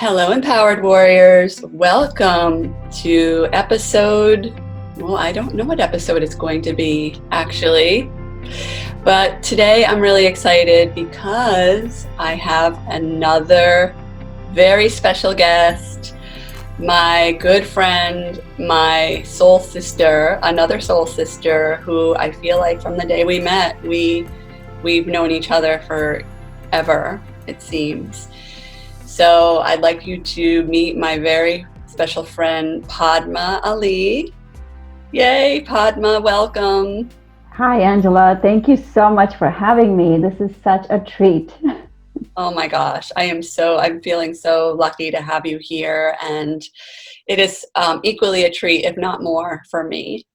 Hello, Empowered Warriors. Welcome to episode, well, I don't know what episode it's going to be, actually. But today I'm really excited because I have another very special guest, my good friend, my soul sister, another soul sister who I feel like from the day we met, we've known each other forever, it seems. So I'd like you to meet my very special friend, Padma Ali. Yay, Padma, welcome. Hi, Angela. Thank you so much for having me. This is such a treat. Oh my gosh, I'm feeling so lucky to have you here. And it is equally a treat, if not more, for me.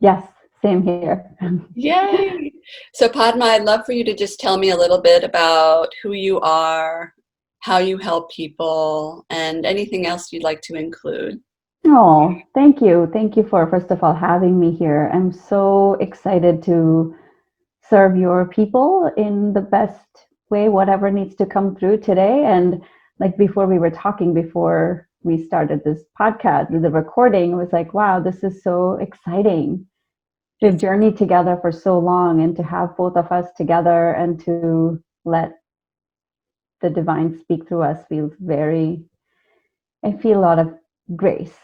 Yes, same here. Yay. So Padma, I'd love for you to just tell me a little bit about who you are, how you help people, and anything else you'd like to include. Oh, thank you. Thank you for, first of all, having me here. I'm so excited to serve your people in the best way, whatever needs to come through today. And like before we were talking, before we started this podcast, the recording, was like, wow, this is so exciting. We've journeyed together for so long, and to have both of us together and to let the divine speak through us I feel a lot of grace.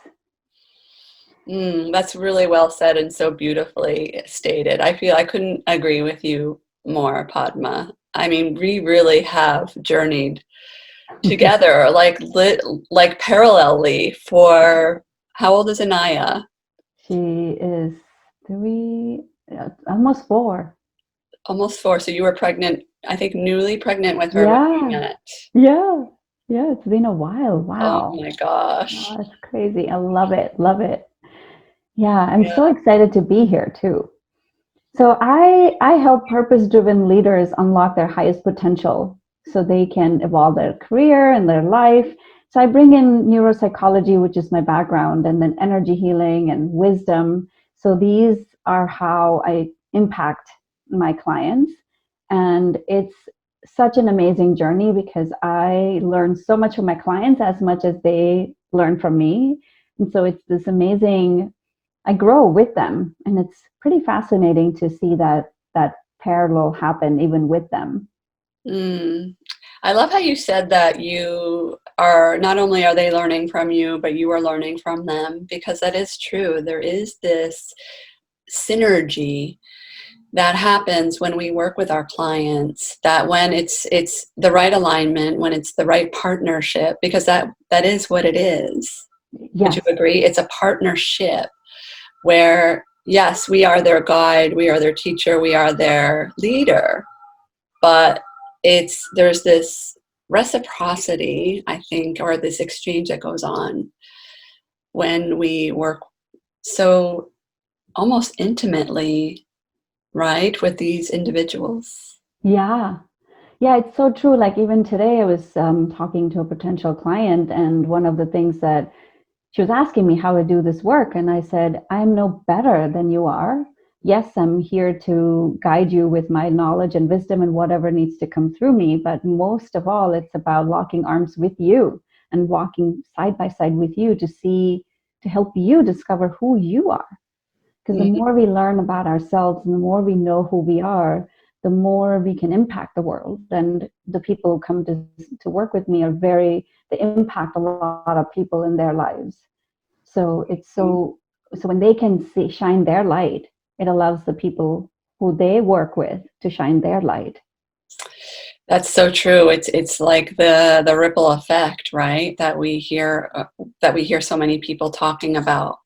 That's really well said and so beautifully stated. I feel I couldn't agree with you more, Padma. I mean, we really have journeyed together, like parallelly for how old is Anaya? She is almost 4. Almost 4. So you were pregnant, I think newly pregnant with her when we Yeah, met. yeah, yeah. It's been a while. Oh Wow. my gosh. Oh, that's crazy. I love it. Love it. Yeah, I'm Yeah. so excited to be here too. So I help purpose-driven leaders unlock their highest potential so they can evolve their career and their life. So I bring in neuropsychology, which is my background, and then energy healing and wisdom. So these are how I impact my clients. And it's such an amazing journey because I learn so much from my clients as much as they learn from me. And so it's this amazing, I grow with them, and it's pretty fascinating to see that parallel happen even with them. Mm. I love how you said that you are not only are they learning from you, but you are learning from them, because that is true. There is this synergy that happens when we work with our clients, that when it's the right alignment, when it's the right partnership, because that is what it is. Would you Yes, agree? It's a partnership where, yes, we are their guide, we are their teacher, we are their leader, but there's this reciprocity, I think, or this exchange that goes on when we work so almost intimately, right, with these individuals. yeah. Yeah, it's so true. Like even today, I was talking to a potential client, and one of the things that she was asking me how I do this work, and I said, I'm no better than you are. Yes, I'm here to guide you with my knowledge and wisdom and whatever needs to come through me. But most of all, it's about locking arms with you and walking side by side with you to help you discover who you are. Because the Mm, more we learn about ourselves and the more we know who we are, the more we can impact the world. And the people who come to work with me they impact a lot of people in their lives. So so when they can shine their light, it allows the people who they work with to shine their light. that's so true. It's like the ripple effect, right? That we hear so many people talking about.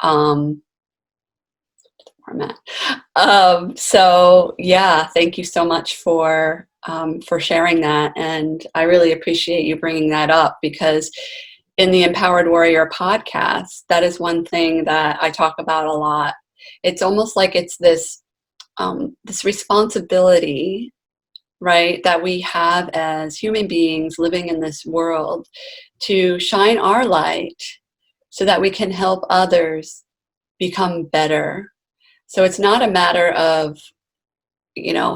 Um, format. So yeah, thank you so much for sharing that, and I really appreciate you bringing that up, because in the Empowered Warrior podcast, that is one thing that I talk about a lot. It's almost like it's this responsibility, right, that we have as human beings living in this world to shine our light so that we can help others become better. So it's not a matter of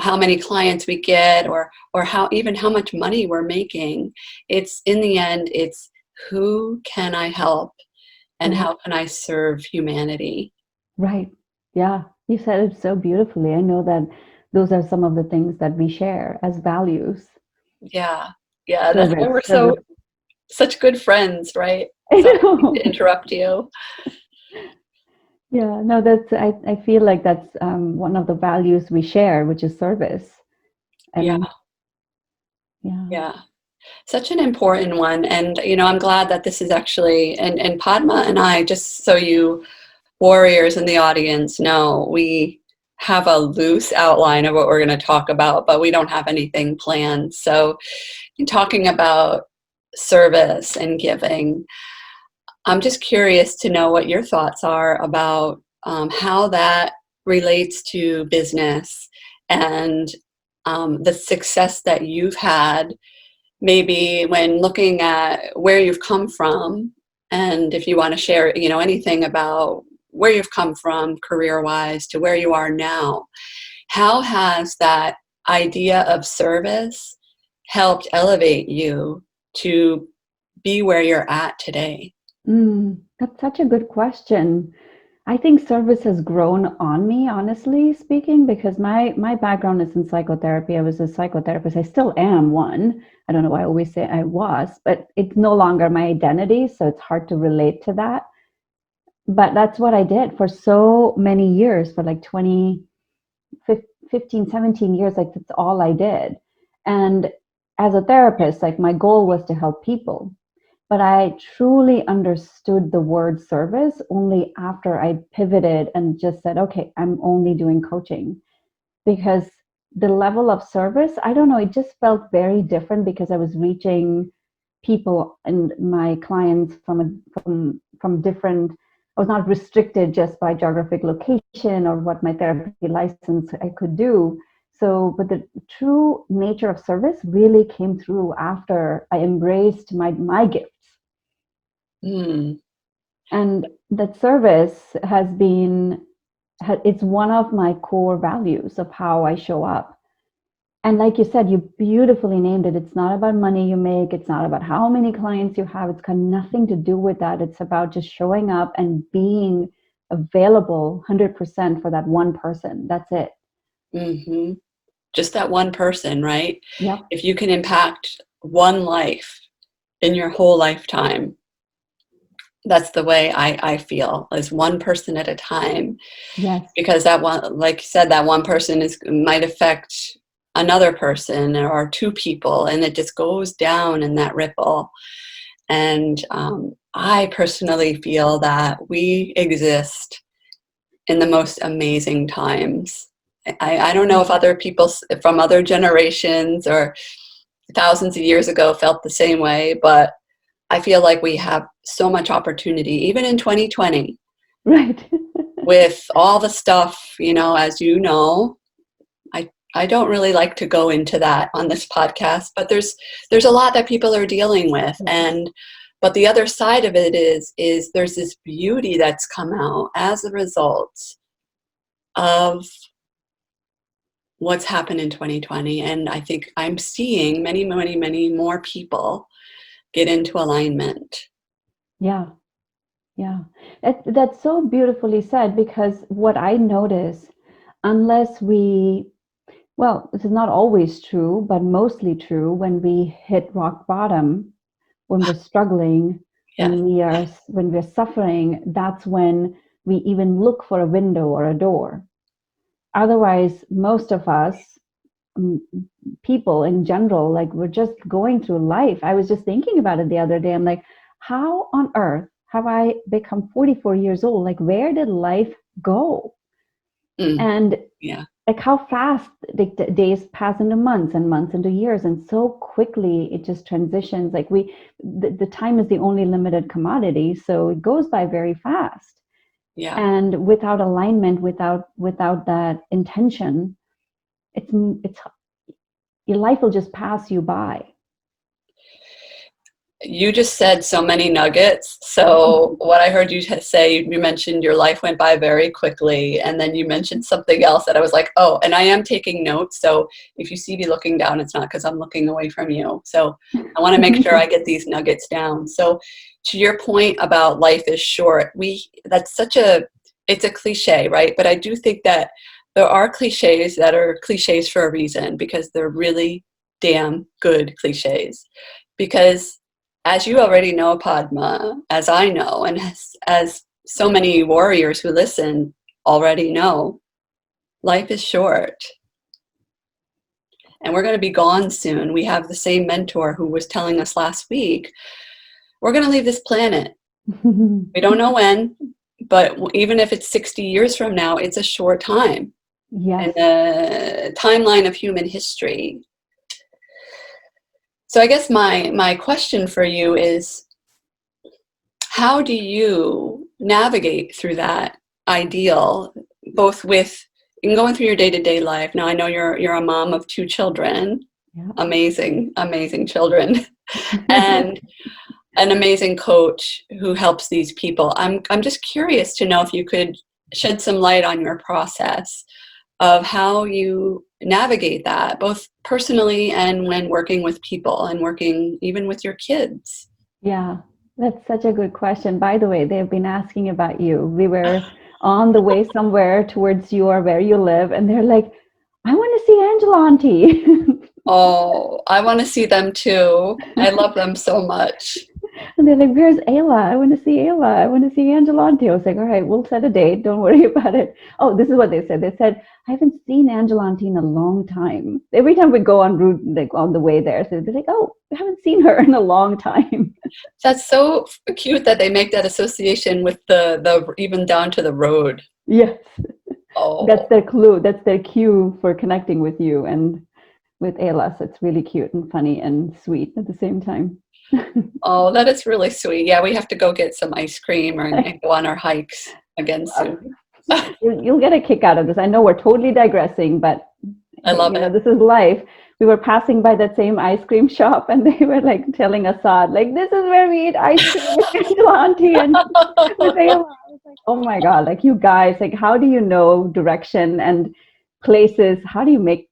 how many clients we get, or how much money we're making. It's in the end, it's who can I help and Right. how can I serve humanity. Right. Yeah. You said it so beautifully. I know that those are some of the things that we share as values. Yeah. Yeah, that's why Service, we're service. such good friends, right? I Sorry to know. interrupt you. Yeah, no, I feel like that's one of the values we share, which is service. Yeah, And yeah. yeah. Such an important one. And, I'm glad that this is actually, and Padma and I, just so you warriors in the audience know, we have a loose outline of what we're going to talk about, but we don't have anything planned. So, in talking about service and giving, I'm just curious to know what your thoughts are about how that relates to business and the success that you've had, maybe when looking at where you've come from, and if you want to share, anything about where you've come from career-wise to where you are now. How has that idea of service helped elevate you to be where you're at today? That's such a good question. I think service has grown on me, honestly speaking, because my background is in psychotherapy. I was a psychotherapist. I still am one. I don't know why I always say I was, but it's no longer my identity, so it's hard to relate to that. But that's what I did for so many years, for like 20, 15, 17 years. Like that's all I did. And as a therapist, like my goal was to help people. But I truly understood the word service only after I pivoted and just said, okay, I'm only doing coaching. Because the level of service, I don't know, it just felt very different because I was reaching people and my clients from different. I was not restricted just by geographic location or what my therapy license I could do. So, but the true nature of service really came through after I embraced my gifts. Mm, And that service has been, it's one of my core values of how I show up. And like you said, you beautifully named it. It's not about money you make. It's not about how many clients you have. It's got nothing to do with that. It's about just showing up and being available 100% for that one person. That's it. hmm Just that one person, right? Yep. If you can impact one life in your whole lifetime, that's the way I feel, as one person at a time. Yes. Because that one, like you said, that one person might affect another person or two people, and it just goes down in that ripple. And I personally feel that we exist in the most amazing times. I don't know if other people from other generations or thousands of years ago felt the same way, but I feel like we have so much opportunity, even in 2020, Right. with all the stuff, as you know. I don't really like to go into that on this podcast, but there's a lot that people are dealing with. And but the other side of it is there's this beauty that's come out as a result of what's happened in 2020. And I think I'm seeing many, many, many more people get into alignment. Yeah. Yeah. That's so beautifully said because what I notice, unless we, well, this is not always true, but mostly true when we hit rock bottom, when we're struggling, Yes. when we're suffering, that's when we even look for a window or a door. Otherwise, most of us, mm, people in general, like we're just going through life. I was just thinking about it the other day. I'm like, how on earth have I become 44 years old? Like, where did life go? Mm, And yeah. like how fast the days pass into months and months into years, and so quickly it just transitions. Like the time is the only limited commodity, so it goes by very fast. Yeah. And without alignment, without that intention, it's your life will just pass you by. You just said so many nuggets. So what I heard you say, you mentioned your life went by very quickly, and then you mentioned something else that I was like, oh, and I am taking notes. So if you see me looking down, it's not because I'm looking away from you. So I want to make sure I get these nuggets down. So to your point about life is short, that's it's a cliche, right? But I do think that there are cliches that are cliches for a reason, because they're really damn good cliches. Because as you already know, Padma, as I know, and as so many warriors who listen already know, life is short. And we're going to be gone soon. We have the same mentor who was telling us last week, we're going to leave this planet. We don't know when, but even if it's 60 years from now, it's a short time Yes. in the timeline of human history. So I guess my question for you is, how do you navigate through that ideal, both with in going through your day-to-day life? Now I know you're a mom of 2 children, Yeah. amazing children, and an amazing coach who helps these people. I'm just curious to know if you could shed some light on your process of how you navigate that, both personally and when working with people and working even with your kids. Yeah, that's such a good question. By the way, they've been asking about you. We were on the way somewhere towards you or where you live, and they're like, I want to see Angela Auntie. Oh, I want to see them too. I love them so much. And they're like, where's Ayla? I want to see Ayla. I want to see Angela Auntie. I was like, all right, we'll set a date. Don't worry about it. Oh, this is what they said. They said, I haven't seen Angela Auntie in a long time. Every time we go on route, like on the way there, so they're like, oh, I haven't seen her in a long time. That's so cute that they make that association with the even down to the road. Yes, that's Oh, their clue. That's their cue for connecting with you and with Ayla. So it's really cute and funny and sweet at the same time. oh, that is really sweet. Yeah, we have to go get some ice cream and go on our hikes again soon. You'll get a kick out of this. I know we're totally digressing, but I hey, love it. this is life. We were passing by that same ice cream shop, and they were like telling Assad, like, this is where we eat ice cream with Angela Auntie and with Ayla. I was like, oh my God, like you guys, like, how do you know direction and places? How do you make?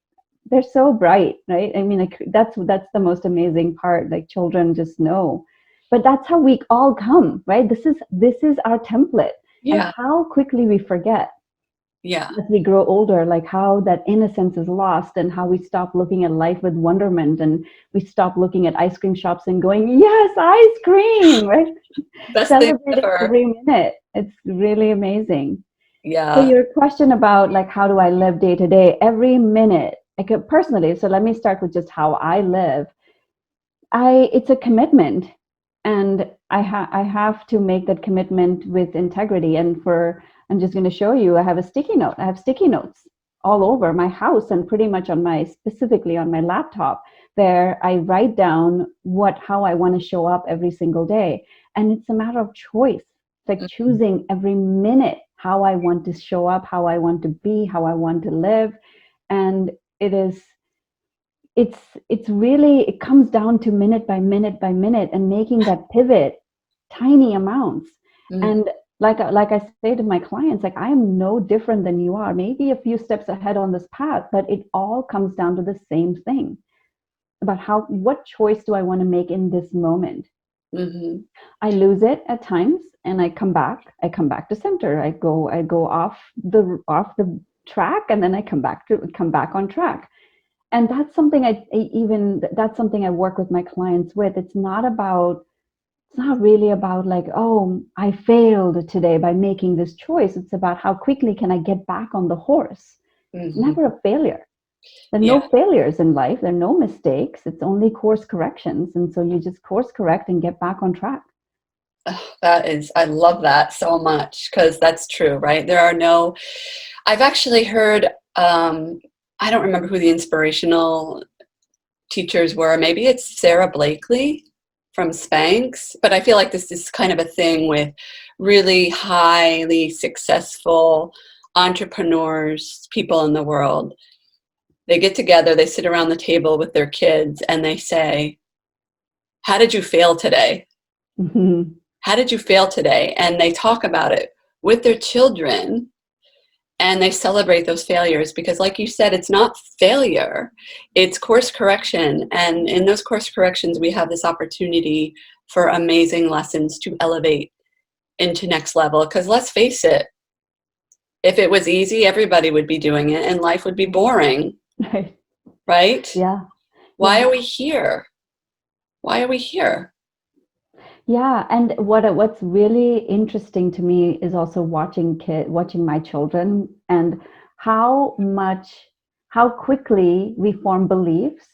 They're so bright, right? I mean, like, that's the most amazing part. Like children just know, but that's how we all come, right? This is our template, and Yeah, how quickly we forget yeah. as we grow older, like how that innocence is lost and how we stop looking at life with wonderment and we stop looking at ice cream shops and going, yes, ice cream, right? Best thing Celebrating ever. every minute. It's really amazing. So Yeah. your question about like how do I live day to day, every minute, like personally, so let me start with just how I live. It's a commitment, and I have to make that commitment with integrity. And I'm just going to show you. I have a sticky note. I have sticky notes all over my house and pretty much specifically on my laptop, where I write down how I want to show up every single day. And it's a matter of choice. It's like Mhm. choosing every minute how I want to show up, how I want to be, how I want to live. And it is it's really, it comes down to minute by minute by minute and making that pivot tiny amounts. Mhm. And like I say to my clients, like, I am no different than you are, maybe a few steps ahead on this path, but it all comes down to the same thing about what choice do I want to make in this moment. Mhm. I lose it at times, and I come back to center. I go off the track, and then I come back on track. And that's something I work with my clients with. It's not really about like, oh, I failed today by making this choice. It's about how quickly can I get back on the horse. It's Mhm. never a failure. There are Yeah. no failures in life. There are no mistakes. It's only course corrections. And so you just course correct and get back on track. I love that so much, because that's true, right? I've actually heard, I don't remember who the inspirational teachers were. Maybe it's Sarah Blakely from Spanx, but I feel like this is kind of a thing with really highly successful entrepreneurs, people in the world. They get together, they sit around the table with their kids, and they say, how did you fail today? Mhm. How did you fail today? And they talk about it with their children, and they celebrate those failures because, like you said, it's not failure, it's course correction. And in those course corrections, we have this opportunity for amazing lessons to elevate into next level. Because let's face it, if it was easy, everybody would be doing it and life would be boring, Right. right? Yeah. Why Yeah. are we here? Why are we here? Yeah, and what's really interesting to me is also watching my children and how much how quickly we form beliefs.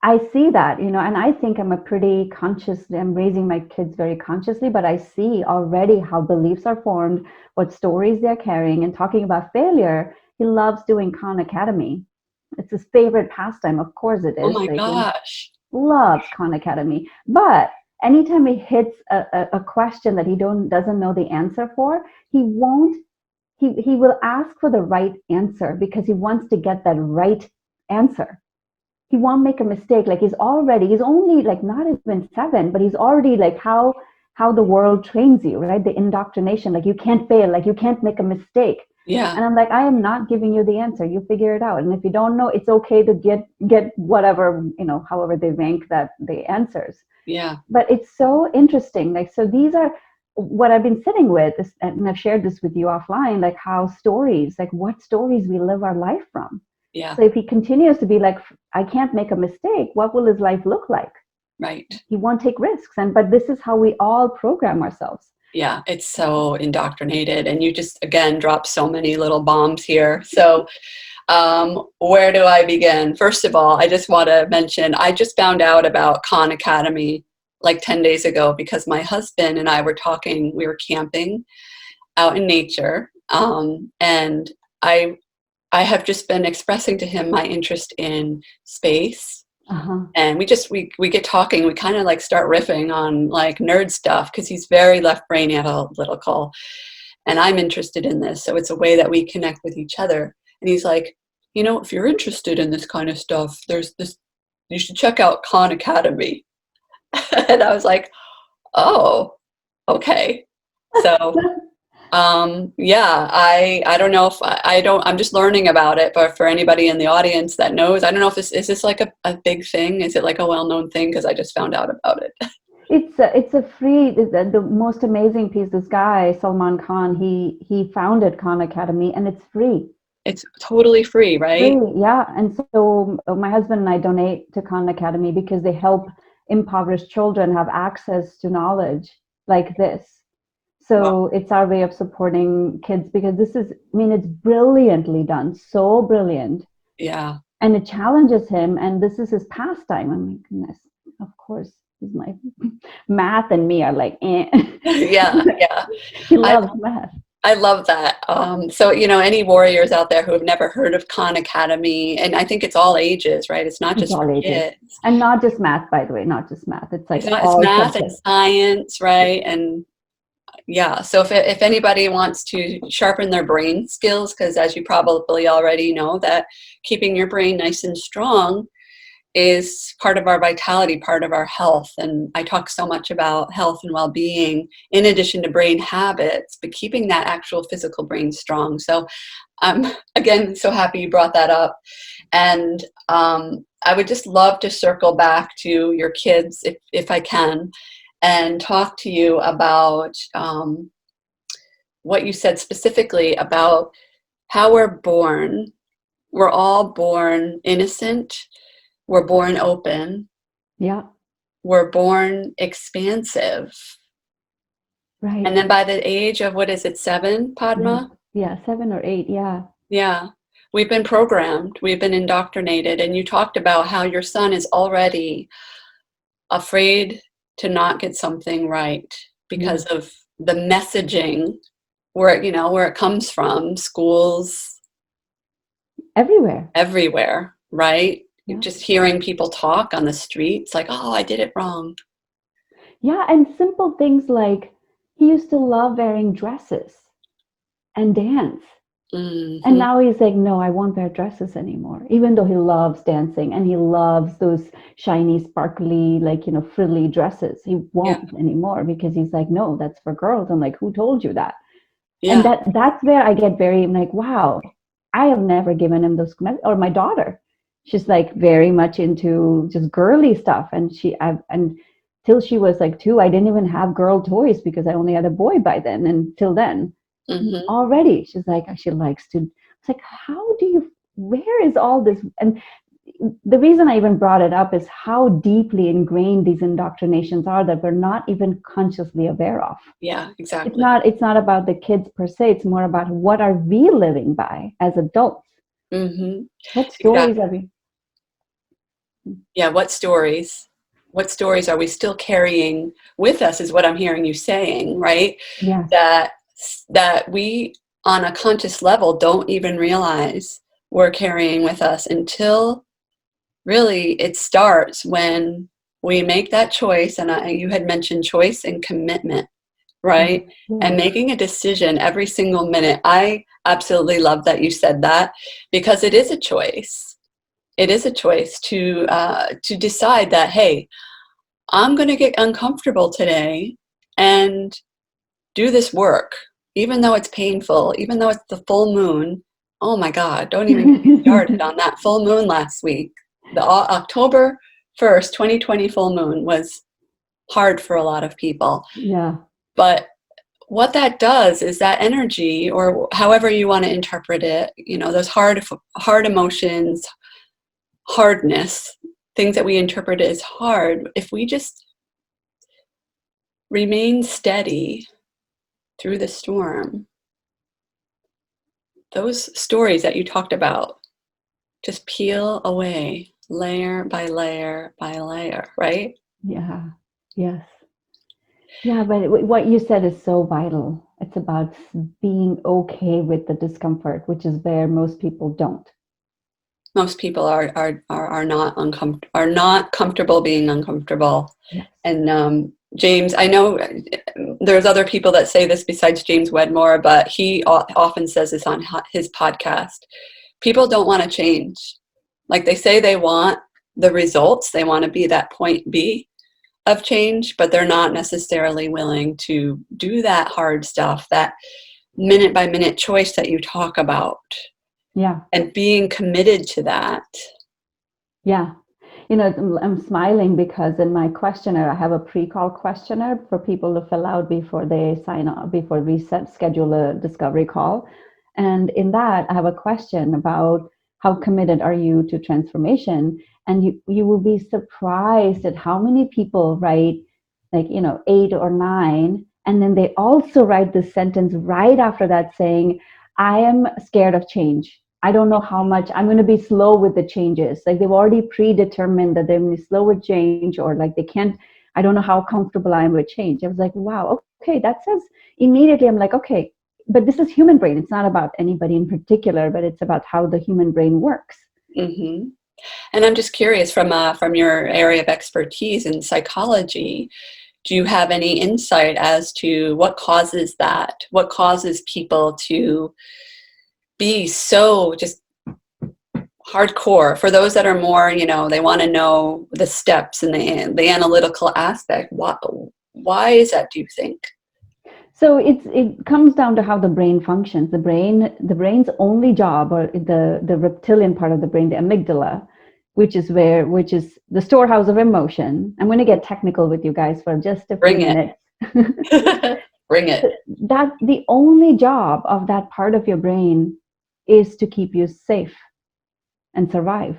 I see that, and I think I'm a pretty conscious, I'm raising my kids very consciously, but I see already how beliefs are formed, what stories they're carrying, and talking about failure. He loves doing Khan Academy. It's his favorite pastime. Of course it Oh is. my Like, gosh. loves Khan Academy. But anytime he hits a question that he doesn't know the answer for, he won't he will ask for the right answer because he wants to get that right answer. He won't make a mistake. Like he's only like not even 7, but he's already like how the world trains you, right? The indoctrination, like you can't fail, like you can't make a mistake. Yeah. And I'm like, I am not giving you the answer. You figure it out. And if you don't know, it's okay to get whatever, however they rank that the answers. Yeah. But it's so interesting. Like, so these are what I've been sitting with, and I've shared this with you offline, like how stories, like what stories we live our life from. Yeah. So if he continues to be like, I can't make a mistake, what will his life look like? Right. He won't take risks. But this is how we all program ourselves. Yeah, it's so indoctrinated. And you just, again, dropped so many little bombs here. So, where do I begin? First of all, I just want to mention I just found out about Khan Academy like 10 days ago because my husband and I were talking, we were camping out in nature. And I have just been expressing to him my interest in space. Uh-huh. And we get talking, we kind of like start riffing on like nerd stuff because he's very left brain analytical and I'm interested in this. So it's a way that we connect with each other. And he's like, if you're interested in this kind of stuff, there's this, you should check out Khan Academy. And I was like, oh, okay. So yeah, I don't know if I don't, I'm just learning about it, but for anybody in the audience that knows, I don't know if this, is this like a big thing? Is it like a well-known thing? Because I just found out about it. It's a free, the most amazing piece. This guy Salman Khan, he founded Khan Academy, and it's free. It's totally free, right? Free, yeah. And so my husband and I donate to Khan Academy because they help impoverished children have access to knowledge like this. Wow. So it's our way of supporting kids because this is, I mean, it's brilliantly done, so brilliant. Yeah. And it challenges him, and this is his pastime. Oh my goodness, of course, he's my math and me are like, eh. Yeah, yeah. He I loves math. I love that. So, any warriors out there who have never heard of Khan Academy, and I think it's all ages, right? It's not It's just for all ages. kids. And not just math, by the way, not just math. It's like It's all math and subjects. science, right? And yeah, so if anybody wants to sharpen their brain skills, because as you probably already know, that keeping your brain nice and strong is part of our vitality, part of our health. And I talk so much about health and well-being in addition to brain habits, but keeping that actual physical brain strong. So I'm again so happy you brought that up. And I would just love to circle back to your kids if I can and talk to you about what you said specifically about how we're born. We're all born innocent. We're born open. Yeah, We're born expansive. right. And then by the age of, what is it, 7, Mhm. Padma? Yeah, 7 or 8. Yeah. Yeah. We've been programmed. We've been indoctrinated. And you talked about how your son is already afraid to not get something right Yeah. because of the messaging where it comes from, schools Everywhere. everywhere, right? Yeah. Just hearing people talk on the streets like, oh, I did it wrong. Yeah, and simple things like he used to love wearing dresses and dance. And Mm-hmm. now he's like, no, I won't wear dresses anymore, even though he loves dancing and he loves those shiny, sparkly, like, frilly dresses. He Yeah. won't anymore because he's like, no, that's for girls. I'm like, who told you that? And Yeah. that's where I get very like, wow, I have never given him those, or my daughter. She's like very much into just girly stuff. And and till she was like 2, I didn't even have girl toys because I only had a boy by then. And till then, Mm-hmm. already she's like, she likes to, it's like, how do you, where is all this? And the reason I even brought it up is how deeply ingrained these indoctrinations are that we're not even consciously aware of. Yeah, it's exactly. not it's not about the kids per se, it's more about what are we living by as adults. Mm-hmm. What stories Exactly. are we? Yeah, what stories are we still carrying with us is what I'm hearing you saying, right? Yes. That that we on a conscious level don't even realize we're carrying with us until really it starts when we make that choice. And you had mentioned choice and commitment, right? And Yes. making a decision every single minute. I absolutely love that you said that, because it is a choice. It is a choice to decide that, hey, I'm going to get uncomfortable today and do this work, even though it's painful, even though it's the full moon. Oh my God, don't even get me started on that full moon last week. The October 1st, 2020 full moon was hard for a lot of people. Yeah. But what that does is that energy, or however you want to interpret it, those hard emotions, hardness, things that we interpret as hard, if we just remain steady through the storm, those stories that you talked about just peel away layer by layer by layer, right? Yeah. Yes. Yeah, but what you said is so vital. It's about being okay with the discomfort, which is where most people don't. Most people are not comfortable being uncomfortable. Yes. And James, I know there's other people that say this besides James Wedmore, but he often says this on his podcast. People don't want to change. Like, they say they want the results, they want to be that point B of change, but they're not necessarily willing to do that hard stuff, that minute by minute choice that you talk about, Yeah. and being committed to that. Yeah. I'm smiling because in my questionnaire, I have a pre-call questionnaire for people to fill out before they sign up, before we schedule a discovery call. And in that, I have a question about how committed are you to transformation? And you will be surprised at how many people write, like, 8 or 9. And then they also write this sentence right after that saying, I am scared of change. I don't know how much I'm going to be slow with the changes. Like, they've already predetermined that they're going to be slow with change, or like they can't, I don't know how comfortable I am with change. I was like, wow, okay, that says immediately, I'm like, okay, but this is human brain. It's not about anybody in particular, but it's about how the human brain works. Hmm. And I'm just curious, from your area of expertise in psychology, do you have any insight as to what causes that? What causes people to be so just hardcore? For those that are more, they want to know the steps and the analytical aspect. Why is that, do you think? So it comes down to how the brain functions. The brain's only job, or the reptilian part of the brain, the amygdala, which is the storehouse of emotion. I'm going to get technical with you guys for just a few Bring it. minutes. Bring it. That the only job of that part of your brain is to keep you safe and survive.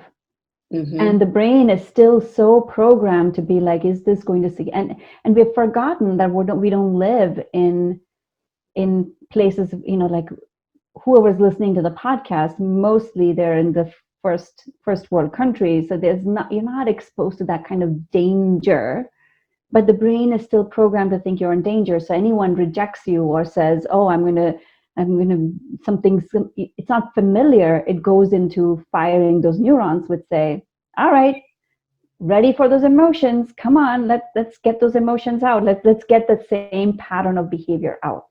Hmm. And the brain is still so programmed to be like, is this going to see? And we've forgotten that we don't live in places, like whoever's listening to the podcast, mostly they're in the first world countries. So you're not exposed to that kind of danger, but the brain is still programmed to think you're in danger. So anyone rejects you or says, oh, I'm going to something, it's not familiar, it goes into firing those neurons, which say, all right, ready for those emotions, come on, let's get those emotions out, let's get the same pattern of behavior out.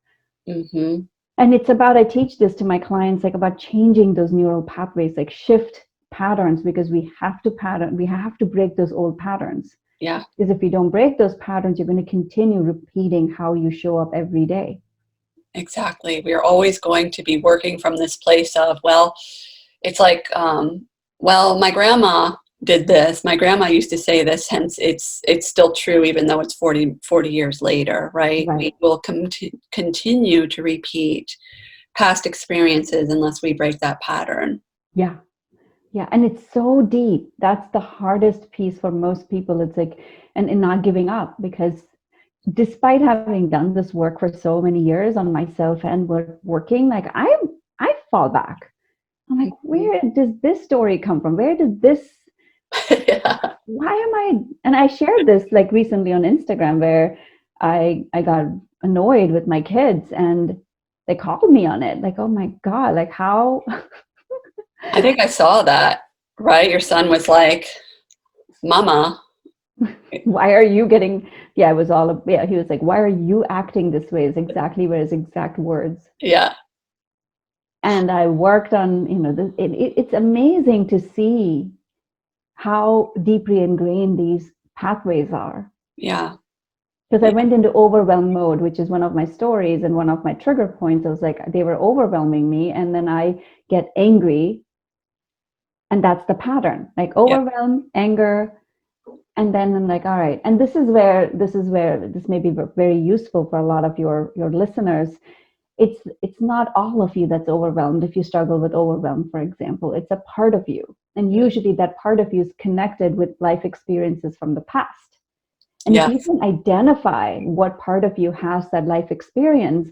Hmm. And it's about, I teach this to my clients, like about changing those neural pathways, like shift patterns, because we have to break those old patterns. Yeah, Because if you don't break those patterns, you're going to continue repeating how you show up every day. exactly. We're always going to be working from this place of, well, it's like, well, my grandma did this. My grandma used to say this, hence it's still true, even though it's 40 years later, right? Right. We will continue to repeat past experiences unless we break that pattern. Yeah. Yeah. And it's so deep. That's the hardest piece for most people. It's like, and in not giving up, because despite having done this work for so many years on myself and working, like I fall back. I'm like, Mhm. where does this story come from? Where did this, Yeah. why am I, and I shared this like recently on Instagram where I got annoyed with my kids and they called me on it. Like, oh my God, like how, I think I saw that, right? Your son was like, Mama. why are you getting, yeah, it was all, yeah, he was like, why are you acting this way? Is exactly where his exact words. Yeah, And I worked on, it's amazing to see how deeply ingrained these pathways are. yeah, Because I yeah, went into overwhelm mode, which is one of my stories and one of my trigger points. I was like, they were overwhelming me. And then I get angry. And that's the pattern, like yeah, overwhelm, anger. And then I'm like, all right. And this may be very useful for a lot of your listeners. It's not all of you that's overwhelmed. If you struggle with overwhelm, for example, it's a part of you. And usually that part of you is connected with life experiences from the past. And if yeah, you can identify what part of you has that life experience,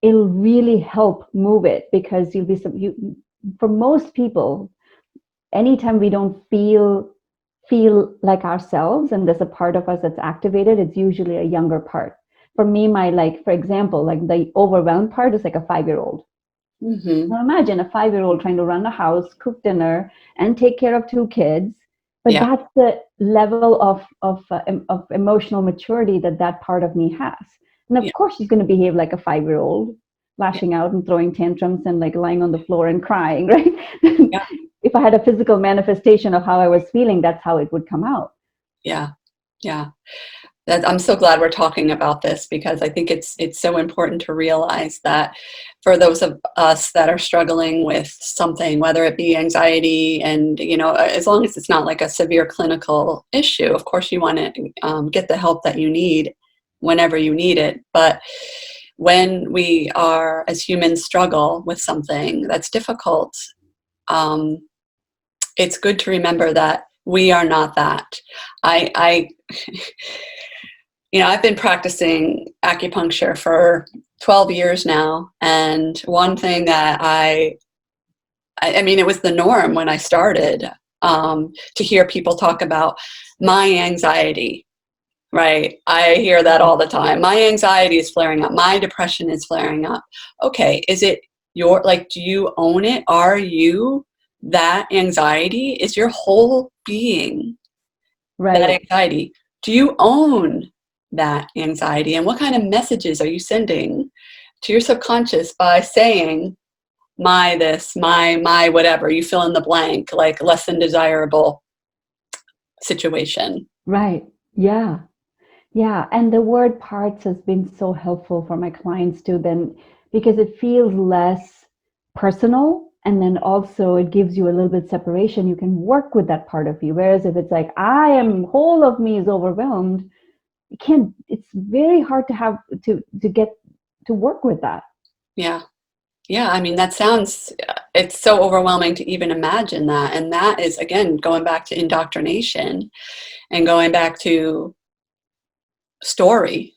it'll really help move it, because for most people, anytime we don't feel like ourselves and there's a part of us that's activated, it's usually a younger part. For me, my, like, for example, like the overwhelmed part is like a 5-year-old. hmm, Now imagine a 5-year-old trying to run a house, cook dinner, and take care of 2 kids. But yeah, that's the level of emotional maturity that part of me has. And yeah, of course, she's going to behave like a 5-year-old, yeah, lashing out and throwing tantrums and like lying on the floor and crying, right? yeah, If I had a physical manifestation of how I was feeling, that's how it would come out. yeah, yeah. I'm so glad we're talking about this because I think it's so important to realize that for those of us that are struggling with something, whether it be anxiety, and as long as it's not like a severe clinical issue, of course you want to get the help that you need whenever you need it. But when we are, as humans, struggle with something that's difficult, um, it's good to remember that we are not that. I I've been practicing acupuncture for 12 years now, and one thing that I mean, it was the norm when I started, to hear people talk about my anxiety, right? I hear that all the time. My anxiety is flaring up. My depression is flaring up. Okay, is it do you own it? Are you that anxiety? Is your whole being that Right. anxiety? Do you own that anxiety? And what kind of messages are you sending to your subconscious by saying, my this, my whatever, you fill in the blank, like less than desirable situation? Right. Yeah. Yeah. And the word parts has been so helpful for my clients too, then, because it feels less personal. And then also it gives you a little bit separation. You can work with that part of you. Whereas if it's like, whole of me is overwhelmed, you can't, it's very hard to have to get to work with that. Yeah. Yeah, I mean, that sounds, it's so overwhelming to even imagine that. And that is, again, going back to indoctrination and going back to story,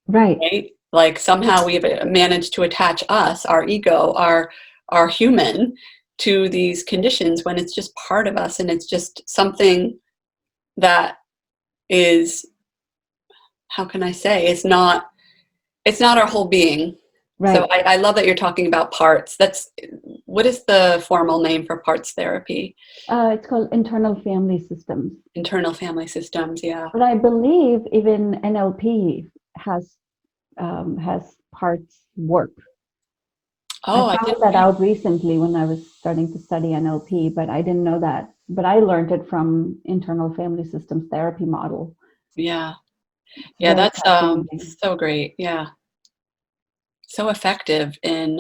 Right. right? Like somehow we've managed to attach us, our ego, our human, to these conditions when it's just part of us and it's just something that is, how can I say, it's not our whole being. So Right. I love that you're talking about parts. What is the formal name for parts therapy? It's called internal family systems. Internal family systems. Yeah. But I believe even NLP has parts work. I Oh, I found didn't. that out recently when I was starting to study NLP, but I didn't know that. But I learned it from internal family systems therapy model. Yeah. It's Yeah, very that's fascinating. so great. Yeah. So effective in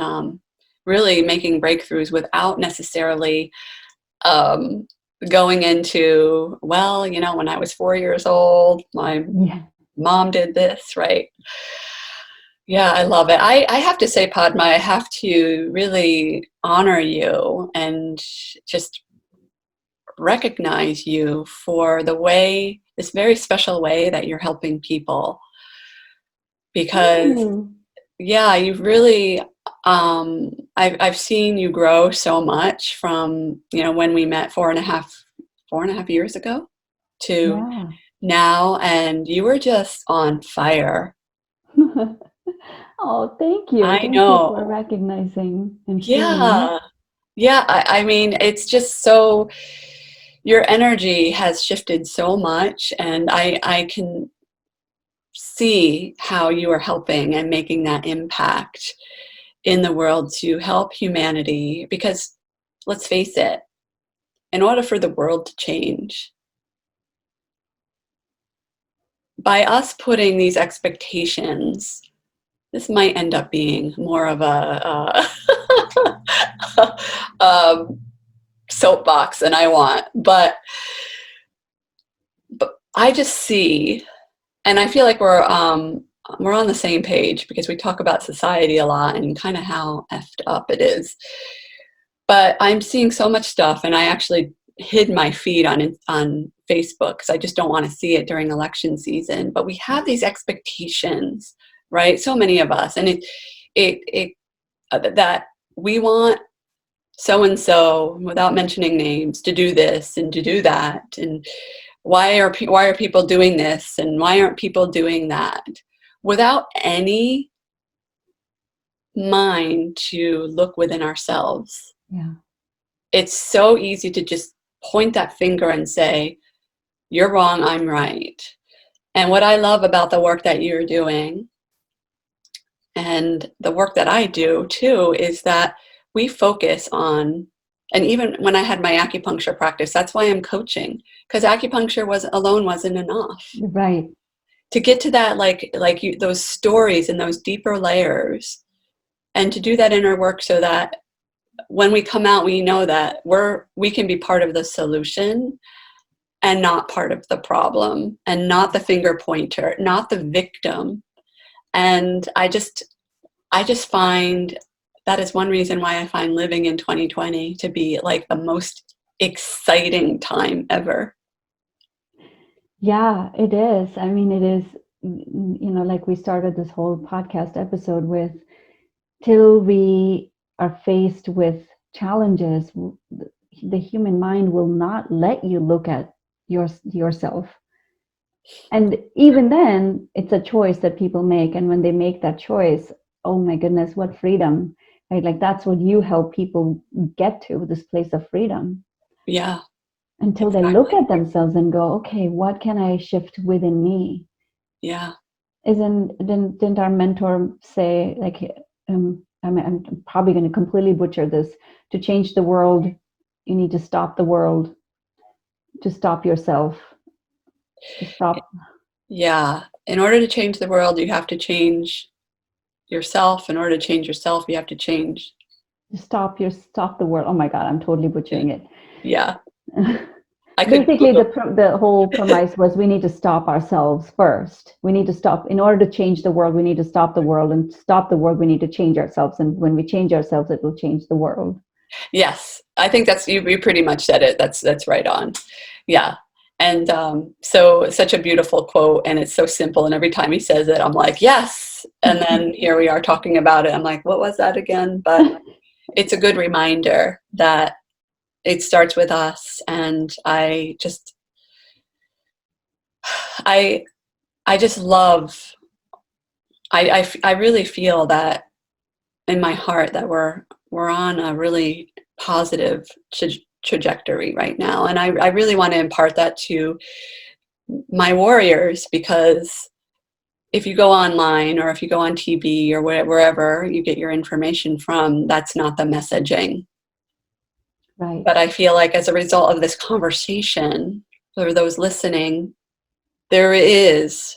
really making breakthroughs without necessarily um, going into, well, when I was 4 years old, my Yeah. mom did this, right? Yeah, I love it. I have to say, Padma, I have to really honor you and just recognize you for this very special way that you're helping people. Thank Because, you. yeah, you've really, I've seen you grow so much from, when we met 4.5 years ago to Yeah. now, and you were just on fire. Oh, thank you. I Thank you for know. recognizing and seeing. Yeah. Yeah. I mean, it's just so, your energy has shifted so much, and I can see how you are helping and making that impact in the world to help humanity. Because let's face it, in order for the world to change, by us putting these expectations, this might end up being more of a um, soapbox than I want, but I just see, and I feel like we're on the same page because we talk about society a lot and kind of how effed up it is. But I'm seeing so much stuff, and I actually hid my feed on Facebook because I just don't want to see it during election season. But we have these expectations, right? So many of us, and it that we want so and so, without mentioning names, to do this and to do that, and why are people doing this and why aren't people doing that, without any mind to look within ourselves. Yeah. It's so easy to just point that finger and say, you're wrong, I'm right. And what I love about the work that you're doing and the work that I do too is that we focus on, and even when I had my acupuncture practice, that's why I'm coaching, because acupuncture alone wasn't enough. Right. To get to that, those stories and those deeper layers, and to do that inner work so that when we come out, we know that we can be part of the solution and not part of the problem, and not the finger pointer, not the victim. And I just find that is one reason why I find living in 2020 to be like the most exciting time ever. Yeah, it is. I mean, it is, like we started this whole podcast episode with, till we are faced with challenges, the human mind will not let you look at yourself. And even then, it's a choice that people make. And when they make that choice, oh my goodness, what freedom, right? Like that's what you help people get to, this place of freedom, Yeah, until they look exactly. at themselves and go, okay, what can I shift within me? Yeah. Didn't our mentor say, like, I'm probably going to completely butcher this, to change the world, you need to stop the world, to stop yourself, to stop, Yeah. In order to change the world, you have to change yourself. In order to change yourself, you have to change. stop the world. Oh my God, I'm totally Yeah. butchering it. Yeah. I could Basically, Google. the whole premise was we need to stop ourselves first. We need to stop, in order to change the world, we need to stop the world, and to stop the world, we need to change ourselves. And when we change ourselves, it will change the world. Yes, I think that's you pretty much said it. That's right on. Yeah. And so such a beautiful quote, and it's so simple. And every time he says it, I'm like, yes. And then here we are talking about it. I'm like, what was that again? But it's a good reminder that it starts with us. And I, I just love. I really feel that in my heart that we're on a really positive trajectory right now, and I really want to impart that to my warriors, because if you go online or if you go on TV or wherever you get your information from, that's not the messaging. Right. But I feel like as a result of this conversation, for those listening, there is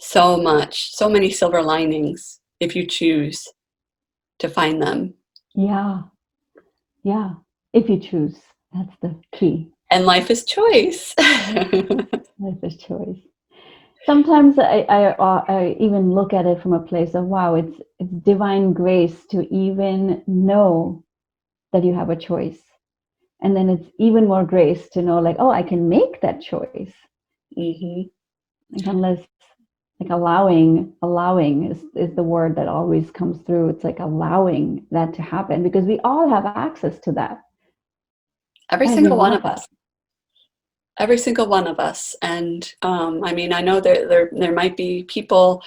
so many silver linings if you choose to find them. Yeah. Yeah. If you choose, that's the key. And life is choice. Life is choice. Sometimes I even look at it from a place of, wow, it's divine grace to even know that you have a choice. And then it's even more grace to know, like, oh, I can make that choice. Mm-hmm. Like, unless, like, allowing is the word that always comes through. It's like allowing that to happen, because we all have access to that. Every And we single one want of that. us. Every single one of us. And I mean, I know there might be people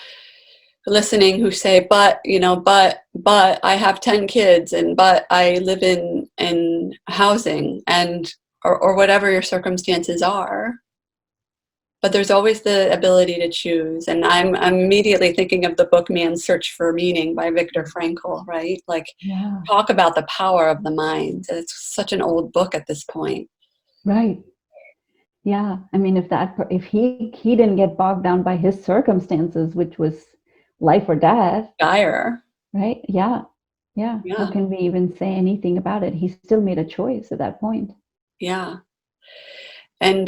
listening who say, but I have 10 kids, and but I live in housing, and or whatever your circumstances are. But there's always the ability to choose. And I'm immediately thinking of the book Man's Search for Meaning by Viktor Frankl, right? Like, Yeah. talk about the power of the mind. It's such an old book at this point. Right. Yeah. I mean, if he didn't get bogged down by his circumstances, which was life or death, Dire. right? Yeah. Yeah. How Yeah. can we even say anything about it? He still made a choice at that point. Yeah. And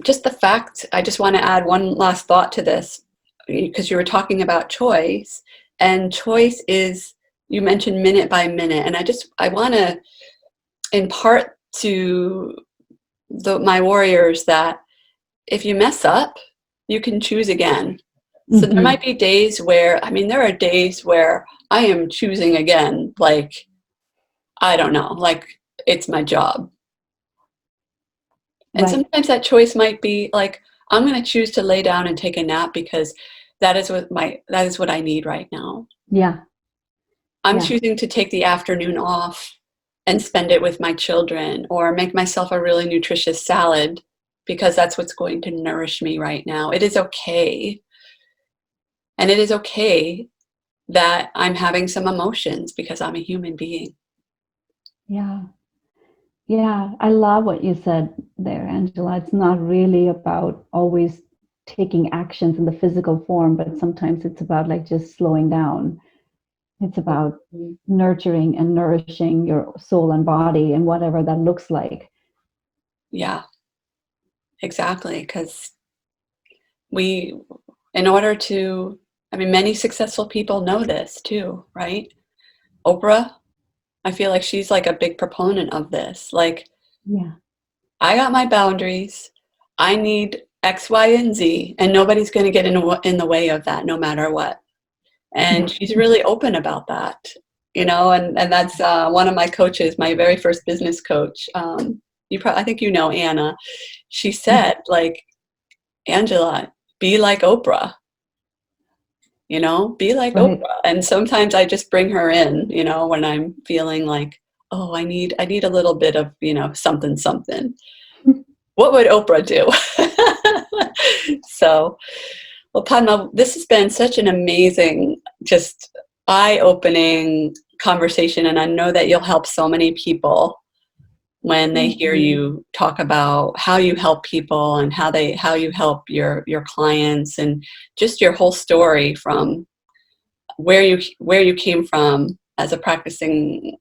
just the fact, I just want to add one last thought to this, because you were talking about choice, and choice is, you mentioned minute by minute. And I want to impart to my warriors that if you mess up, you can choose again. So there Mm-hmm. might be days where, I mean, there are days where I am choosing again, like, I don't know, like it's my job. And Right. sometimes that choice might be like, I'm going to choose to lay down and take a nap because that is what I need right now. Yeah. I'm Yeah. choosing to take the afternoon off and spend it with my children, or make myself a really nutritious salad because that's what's going to nourish me right now. It is okay. And it is okay that I'm having some emotions because I'm a human being. Yeah. Yeah. I love what you said there, Angela. It's not really about always taking actions in the physical form, but sometimes it's about, like, just slowing down. It's about nurturing and nourishing your soul and body, and whatever that looks like. Yeah, exactly. Because we, in order to, I mean, many successful people know this too, right? Oprah, I feel like she's like a big proponent of this. Like, Yeah. I got my boundaries. I need X, Y, and Z, and nobody's going to get in the way of that, no matter what. And she's really open about that, and that's one of my coaches, my very first business coach. I think Anna. She said, like, Angela, be like Oprah. Be like Right. Oprah. And sometimes I just bring her in, when I'm feeling like, oh, I need a little bit of, something, something. What would Oprah do? So, well, Padma, this has been such an amazing, just eye-opening conversation. And I know that you'll help so many people when they hear you talk about how you help people and how you help your clients, and just your whole story from where you came from as a practicing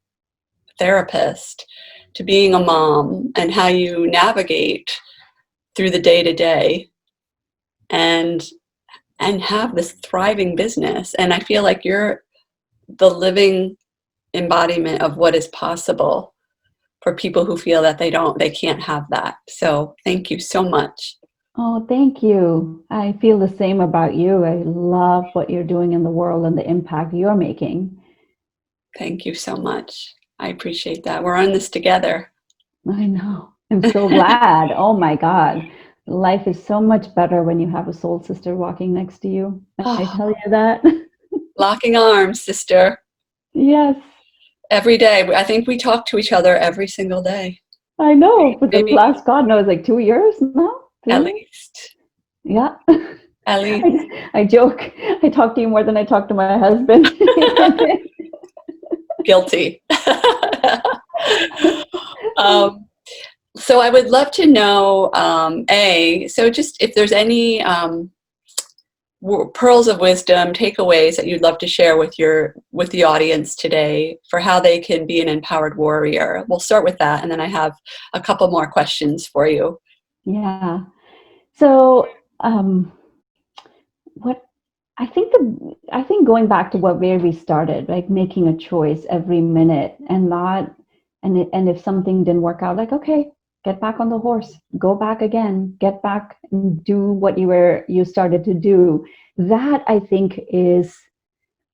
therapist to being a mom, and how you navigate through the day to day and have this thriving business. And I feel like you're the living embodiment of what is possible for people who feel that they can't have that. So thank you so much. Oh, thank you. I feel the same about you. I love what you're doing in the world and the impact you're making. Thank you so much. I appreciate that. We're on this together. I know. I'm so glad. Oh my God. Life is so much better when you have a soul sister walking next to you. I Oh, tell you that. locking arms, sister. Yes, Every day. I think we talk to each other every single day. I know. For the Maybe last, God knows, like 2 years now? at 3 years? least. Yeah. Ali, I joke. I talk to you more than I talk to my husband. guilty. um, so I would love to know, so just if there's any pearls of wisdom, takeaways that you'd love to share with the audience today for how they can be an empowered warrior. We'll start with that, and then I have a couple more questions for you. Yeah. So, what I think going back to where we started, like making a choice every minute and not, and if something didn't work out, like, okay, get back on the horse, go back again, get back and do what you started to do. That I think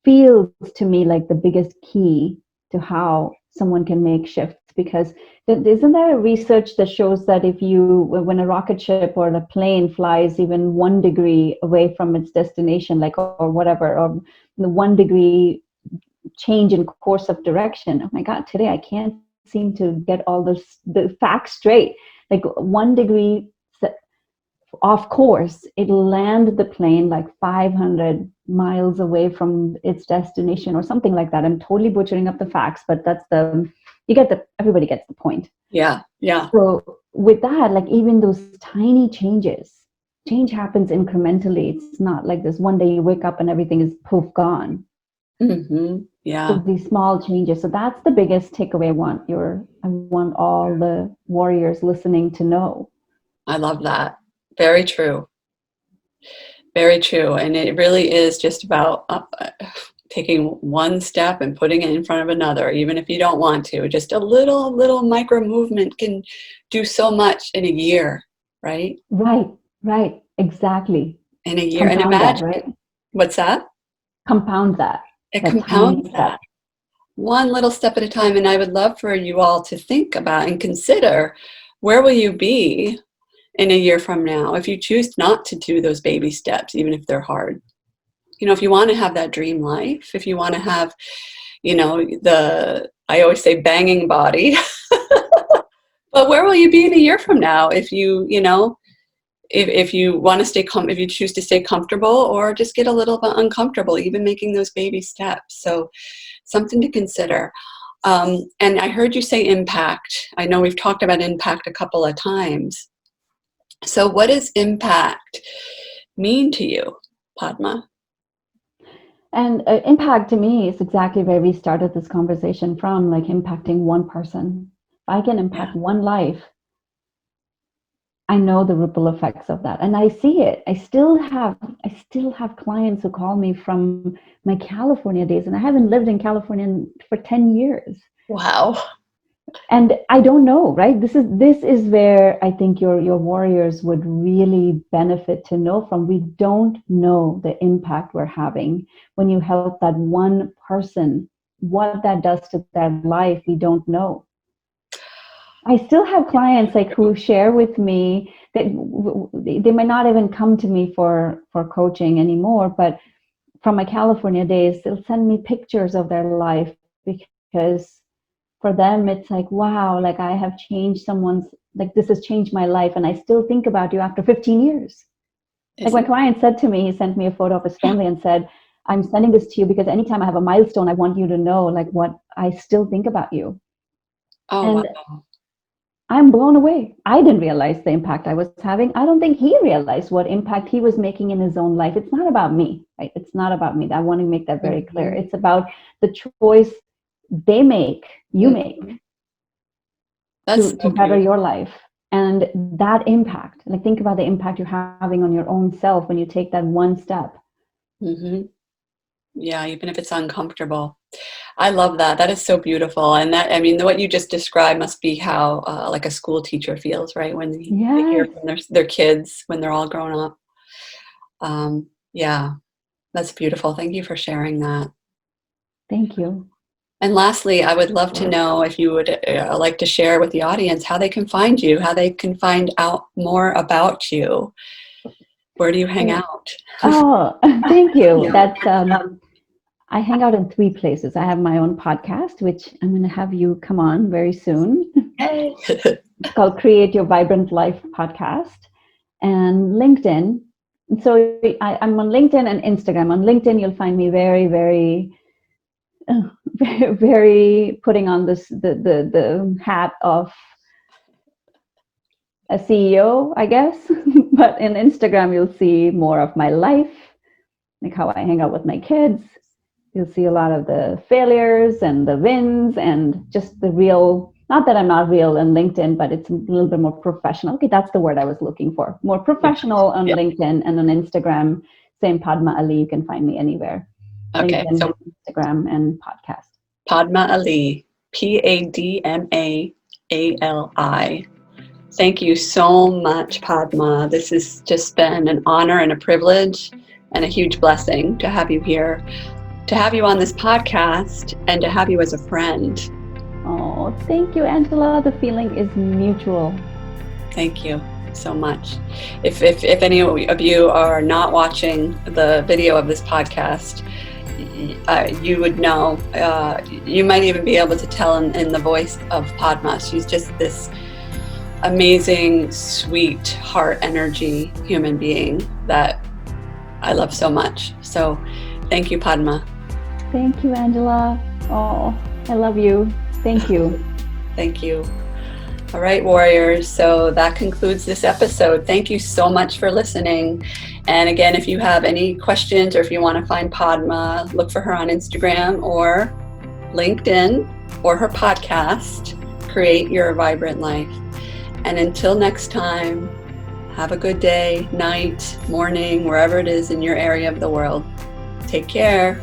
feels to me like the biggest key to how someone can make shifts, because isn't there a research that shows that when a rocket ship or a plane flies even 1 degree away from its destination, like, or whatever, or the 1 degree change in course of direction, oh my god, today I can't seem to get all the facts straight, like 1 degree off course, it'll land the plane like 500 miles away from its destination or something like that. I'm totally butchering up the facts, but everybody gets the point. Yeah, yeah. So with that, like even those tiny change happens incrementally. It's not like this one day you wake up and everything is poof gone. Mm-hmm. Yeah. So these small changes. So that's the biggest takeaway I want all the warriors listening to know. I love that. Very true. Very true. And it really is just about taking one step and putting it in front of another, even if you don't want to. Just a little micro movement can do so much in a year, right? Right, exactly. In a year. And Compound that, imagine, right? what's that? Compound that. It That tiny compounds step. that. One little step at a time. And I would love for you all to think about and consider, where will you be in a year from now if you choose not to do those baby steps, even if they're hard? If you want to have that dream life, if you want to have, I always say banging body, but where will you be in a year from now if if you want to if you choose to stay comfortable or just get a little bit uncomfortable, even making those baby steps. So something to consider. And I heard you say impact. I know we've talked about impact a couple of times. So what does impact mean to you, Padma? And impact to me is exactly where we started this conversation from, like impacting one person. If I can Yeah. impact one life, I know the ripple effects of that. And I see it. I still have clients who call me from my California days, and I haven't lived in California for 10 years. Wow. And I don't know, right? This is where I think your warriors would really benefit to know from. We don't know the impact we're having when you help that one person. What that does to their life, we don't know. I still have clients like who share with me that they might not even come to me for coaching anymore, but from my California days, they'll send me pictures of their life, because for them it's like, wow, like I have changed like this has changed my life, and I still think about you after 15 years. Like my client said to me, he sent me a photo of his family and said, I'm sending this to you because anytime I have a milestone, I want you to know like what I still think about you. Oh, And wow. I'm blown away. I didn't realize the impact I was having. I don't think he realized what impact he was making in his own life. It's not about me, right? It's not about me. I want to make that very clear. It's about the choice they make, you make, That's to so better beautiful. your life. And that impact, like think about the impact you're having on your own self when you take that one step. Hmm. Yeah, even if it's uncomfortable. I love that. That is so beautiful. And that, I mean, what you just described must be how like a school teacher feels, right? When they hear Yes. from their kids when they're all grown up. Yeah, that's beautiful. Thank you for sharing that. Thank you. And lastly, I would love to know if you would like to share with the audience how they can find you, how they can find out more about you. Where do you hang out? Oh, thank you. Yeah. That's I hang out in 3 places. I have my own podcast, which I'm going to have you come on very soon. It's called Create Your Vibrant Life Podcast. And LinkedIn, So I'm on LinkedIn and Instagram. On LinkedIn, you'll find me very, very, very, very putting on this the hat of a CEO, I guess. But in Instagram, you'll see more of my life, like how I hang out with my kids. You'll see a lot of the failures and the wins and just the real, not that I'm not real in LinkedIn, but it's a little bit more professional. Okay, that's the word I was looking for. More professional on Yeah. LinkedIn, and on Instagram, same Padma Ali. You can find me anywhere. Okay. LinkedIn, So Instagram, and podcast. Padma Ali, Padma Ali. Thank you so much, Padma. This has just been an honor and a privilege and a huge blessing to have you here, to have you on this podcast, and to have you as a friend. Oh, thank you, Angela. The feeling is mutual. Thank you so much. If any of you are not watching the video of this podcast, you would know, you might even be able to tell in the voice of Padma. She's just this amazing, sweet, heart energy human being that I love so much. So thank you, Padma. Thank you, Angela. Oh, I love you. Thank you. Thank you. All right, warriors. So that concludes this episode. Thank you so much for listening. And again, if you have any questions or if you want to find Padma, look for her on Instagram or LinkedIn or her podcast, Create Your Vibrant Life. And until next time, have a good day, night, morning, wherever it is in your area of the world. Take care.